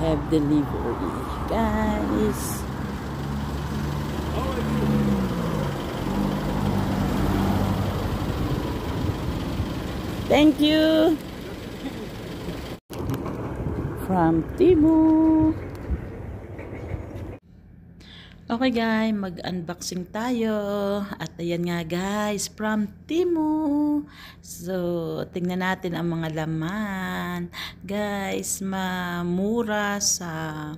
have delivery, guys. Thank you from Temu. Okay guys, mag-unboxing tayo. At ayan nga guys, from Temu. So, tingnan natin ang mga laman. Guys, mura sa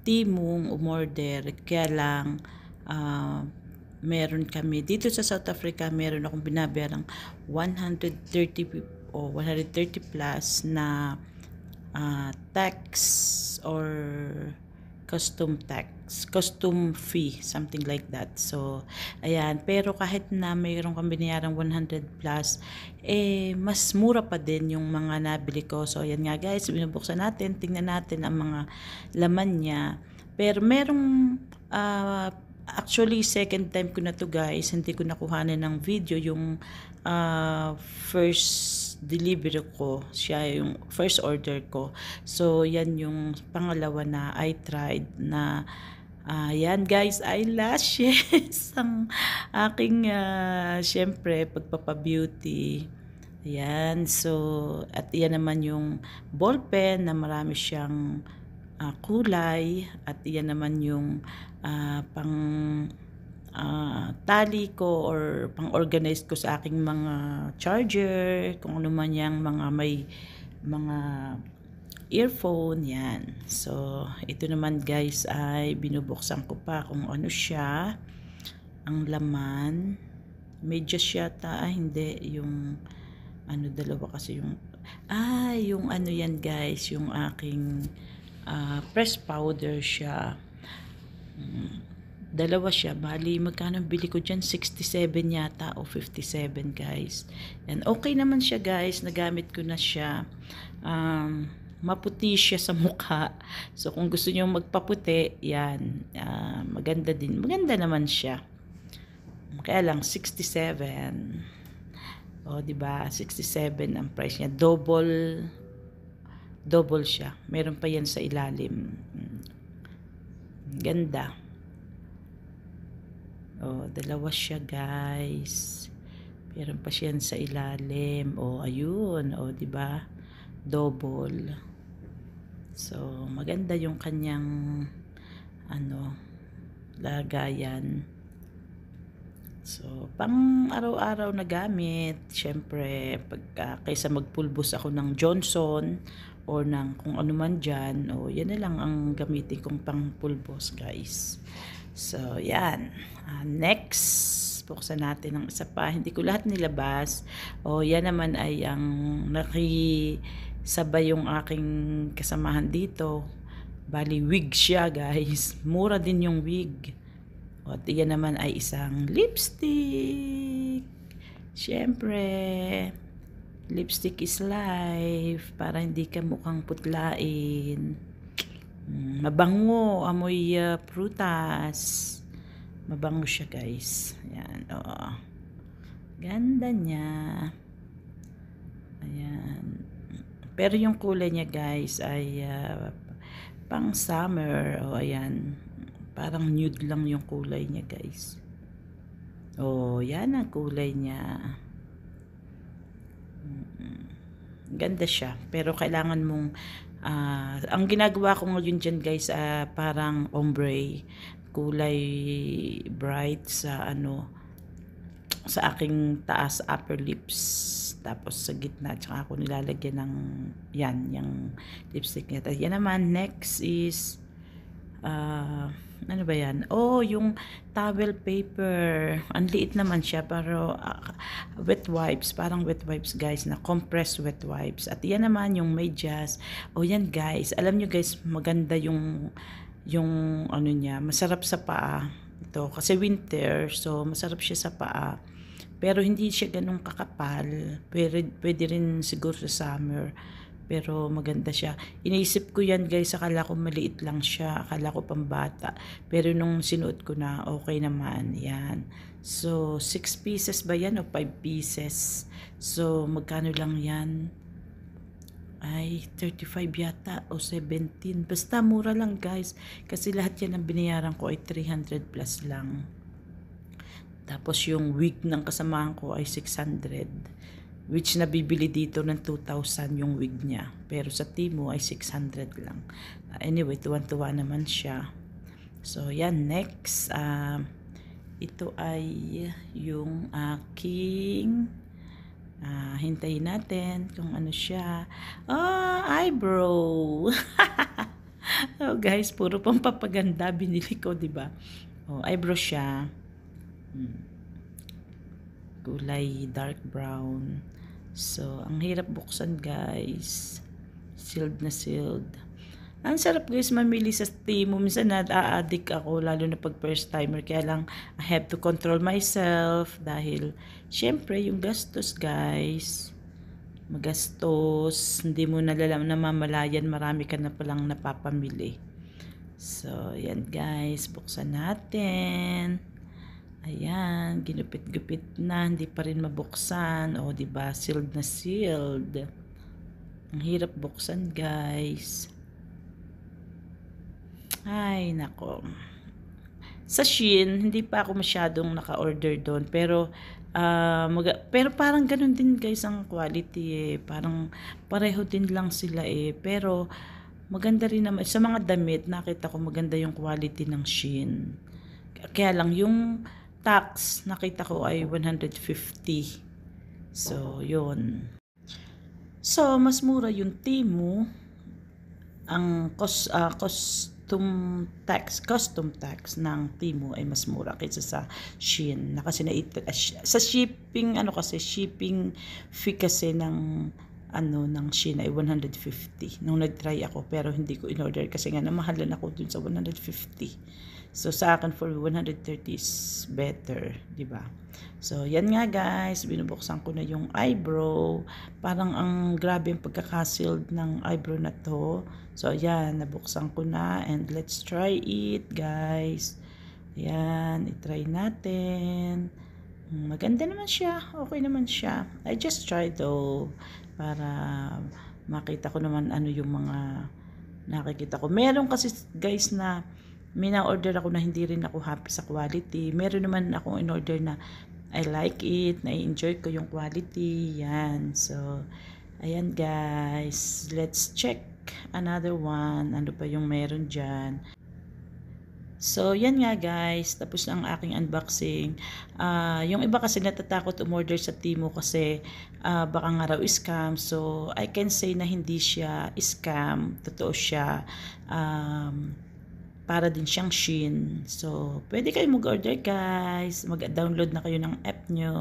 Temu umorder. Kaya lang, meron kami. Dito sa South Africa, meron akong binabayarang 130 o 130 plus na tax or custom fee, something like that. So, ayan. Pero kahit na mayroon kang binayarang 100 plus, mas mura pa din yung mga nabili ko. So, ayan nga guys, binubuksan natin, tingnan natin ang mga laman niya. Pero merong, actually, second time ko na to guys, hindi ko nakuhanan ng video yung first delivery ko, siya yung first order ko. So, yan yung pangalawa na I tried na yan guys, eyelashes ang aking syempre pagpapabeauty. Ayan, so at yan naman yung ballpen na marami siyang kulay, at yan naman yung pang tali ko or pang-organize ko sa aking mga charger, kung ano man yung mga may mga earphone, yan. So, ito naman guys ay binubuksan ko pa kung ano siya, ang laman. Medyas yata, hindi, yung ano, dalawa kasi yung, yung ano yan guys, yung aking press powder siya. Dalawa siya, bali magkano bili ko dyan, 67 yata o 57 guys. And okay naman siya guys, nagamit ko na siya. Maputi siya sa mukha. So kung gusto niyo magpaputi, yan, maganda din. Maganda naman siya. Kaya lang 67. O di ba, 67 ang price niya. Double siya. Meron pa yan sa ilalim. Ganda. Oh, dalawa siya guys. Meron pa siya sa ilalim. Oh, ayun. Oh, 'di ba? Double. So, maganda yung kanyang ano, lagayan. So, pang araw-araw na gamit. Syempre, pag kaysa magpulbos ako ng Johnson or ng kung ano man dyan, yan na lang ang gamitin kong pang pulbos guys. So, yan. Next, buksan natin ang isa pa. Hindi ko lahat nilabas. Yan naman ay ang nakisabay yung aking kasamahan dito. Bali, wig siya, guys. Mura din yung wig. At yan naman ay isang lipstick. Siyempre, lipstick is life. Para hindi ka mukhang putlain. Mabango, amoy prutas. Mabango siya guys. Ayan, ganda niya. Ayan. Pero yung kulay niya guys ay pang summer. Ayan. Parang nude lang yung kulay niya guys. Yan ang kulay niya. Ganda siya. Pero kailangan mong ang ginagawa ko ngayon dyan guys, parang ombre, kulay bright sa ano, sa aking taas upper lips, tapos sa gitna, tsaka ako nilalagyan ng yan, yung lipstick niya. Yan naman, next is ano ba yan? Yung towel paper. Ang liit naman siya, pero wet wipes. Parang wet wipes guys, na compressed wet wipes. At yan naman yung medyas. Yan guys. Alam nyo guys, maganda yung ano niya. Masarap sa paa. Ito, kasi winter, so masarap siya sa paa. Pero hindi siya ganun kakapal. Pwede rin siguro sa summer. Pero maganda siya. Iniisip ko yan guys, akala ko maliit lang siya, akala ko pambata. Pero nung sinuot ko na, okay naman. Yan. So, 6 pieces ba yan o 5 pieces? So, magkano lang yan? ay 35 yata o 17. Basta mura lang guys. Kasi lahat yan ang binayaran ko ay 300 plus lang. Tapos yung wig ng kasamahan ko ay 600. Which nabibili dito ng 2,000 yung wig niya. Pero sa Temu ay 600 lang. Anyway, tuwan-tuwa naman siya. So, yan. Next, ito ay yung aking hintayin natin kung ano siya. Eyebrow. Oh, guys, puro pampapaganda binili ko, 'di ba? Oh, eyebrow siya. Kulay dark brown. So, ang hirap buksan, guys. Sealed na sealed. Ang sarap guys mamili sa Temu. Minsan na-addict ako lalo na pag first timer. Kaya lang I have to control myself dahil syempre yung gastos guys. Magastos. Hindi mo namamalayan. Marami ka na palang napapamili. So yan guys. Buksan natin. Ayan. Ginupit-gupit na. Hindi pa rin mabuksan. O diba sealed na sealed. Ang hirap buksan guys. Ay, nako. Sa Shein, hindi pa ako masyadong naka-order doon. Pero, pero parang ganun din guys ang quality eh. Parang pareho din lang sila eh. Pero, maganda rin naman. Sa mga damit, nakita ko maganda yung quality ng Shein. Kaya lang, yung tax, nakita ko ay 150. So, yun. So, mas mura yung Temu. Ang custom tax ng Temu ay mas mura kaysa sa Shein. Kasi sa shipping shipping fee kasi ng ng Shein ay 150 nung nag-try ako, pero hindi ko in-order kasi nga namahalan ako dun sa 150. So sa akin for 130 is better, di ba? So yan nga guys, binubuksan ko na yung eyebrow. Parang ang grabe ang pagkakasealed ng eyebrow na to. So ayan, nabuksan ko na and let's try it guys. Ayan, i-try natin. Maganda naman siya, okay naman siya. I just tried though para makita ko naman ano yung mga nakikita ko. Meron kasi guys na may na-order ako na hindi rin ako happy sa quality. Meron naman akong in-order na I like it, na-enjoy ko yung quality. Yan. So, ayan guys. Let's check another one. Ano pa yung meron dyan. So, yan nga guys. Tapos na ang aking unboxing. Yung iba kasi natatakot umorder sa Temu kasi baka nga raw scam. So, I can say na hindi siya scam. Totoo siya. Para din siyang Shein. So, pwede kayo mag-order guys. Mag-download na kayo ng app nyo.